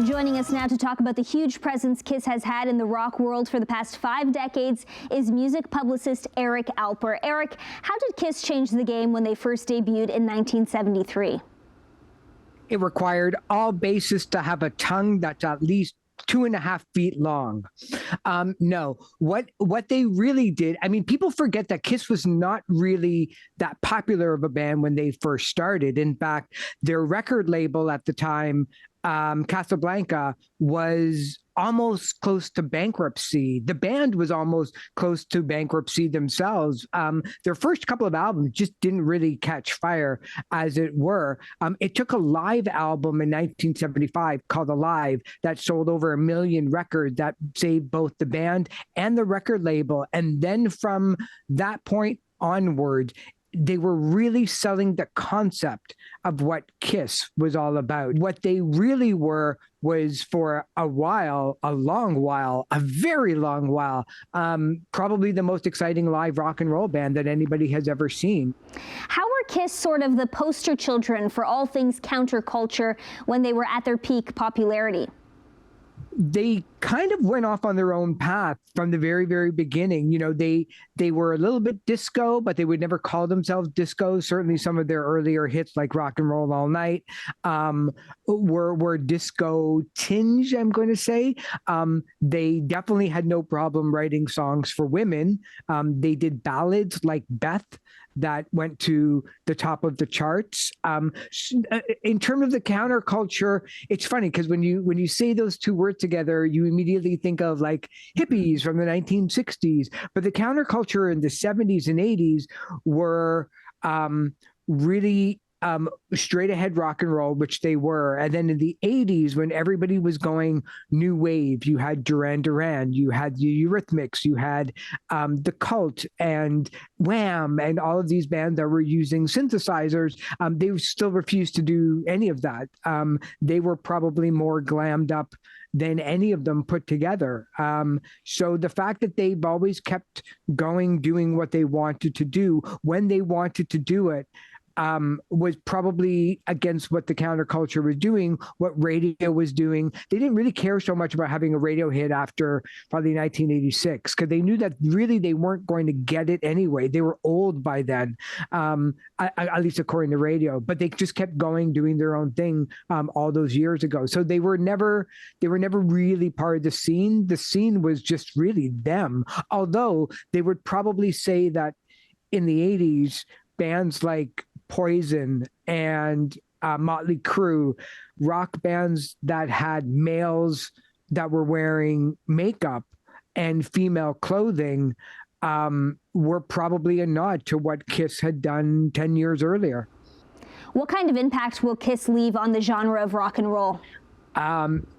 Joining us now to talk about the huge presence Kiss has had in the rock world for the past 5 decades is music publicist Eric Alper. Eric, how did Kiss change the game when they first debuted in 1973? It required all bassists to have a tongue that's at least 2.5 feet long. No, what they really did, I mean, people forget that Kiss was not really that popular of a band when they first started. In fact, their record label at the time, Casablanca, was almost close to bankruptcy. The band was almost close to bankruptcy themselves. Their first couple of albums just didn't really catch fire, as it were. It took a live album in 1975 called Alive that sold over 1 million records that saved both the band and the record label. And then from that point onward, they were really selling the concept of what Kiss was all about. What they really were was, for a while, a long while, a very long while, probably the most exciting live rock and roll band that anybody has ever seen. How were Kiss sort of the poster children for all things counterculture when they were at their peak popularity? They kind of went off on their own path from the very, very beginning. You know, they were a little bit disco, but they would never call themselves disco. Certainly some of their earlier hits like Rock and Roll All Night were disco tinge, I'm going to say. They definitely had no problem writing songs for women. They did ballads like Beth that went to the top of the charts. In terms of the counterculture, it's funny because when you say those two words together, you immediately think of like hippies from the 1960s. But the counterculture in the 70s and 80s were really straight ahead rock and roll, which they were. And then in the 80s, when everybody was going new wave, you had Duran Duran, you had the Eurythmics, you had the Cult and Wham, and all of these bands that were using synthesizers. They still refused to do any of that. They were probably more glammed up than any of them put together. So the fact that they've always kept going, doing what they wanted to do when they wanted to do it, was probably against what the counterculture was doing, what radio was doing. They didn't really care so much about having a radio hit after probably 1986, because they knew that really they weren't going to get it anyway. They were old by then, at least according to radio, but they just kept going, doing their own thing all those years ago. So they were never really part of the scene. The scene was just really them. Although they would probably say that in the 80s, bands like Poison and Motley Crue, rock bands that had males that were wearing makeup and female clothing, were probably a nod to what Kiss had done 10 years earlier. What kind of impact will Kiss leave on the genre of rock and roll?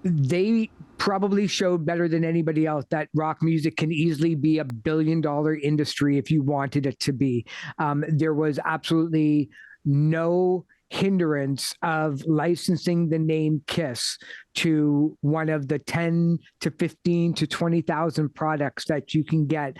They probably showed better than anybody else that rock music can easily be a billion-dollar industry if you wanted it to be. There was absolutely no hindrance of licensing the name Kiss to one of the 10 to 15 to 20,000 products that you can get.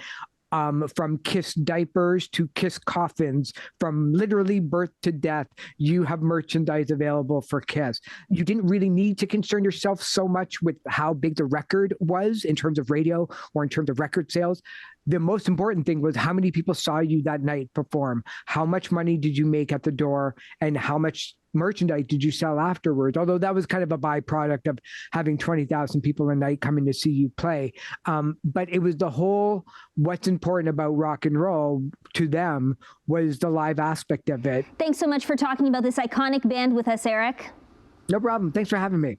From Kiss diapers to Kiss coffins, from literally birth to death, you have merchandise available for Kiss. You didn't really need to concern yourself so much with how big the record was in terms of radio or in terms of record sales. The most important thing was how many people saw you that night perform, how much money did you make at the door, and how much merchandise did you sell afterwards? Although that was kind of a byproduct of having 20,000 people a night coming to see you play. But it was the whole, what's important about rock and roll to them was the live aspect of it. Thanks so much for talking about this iconic band with us, Eric. No problem. Thanks for having me.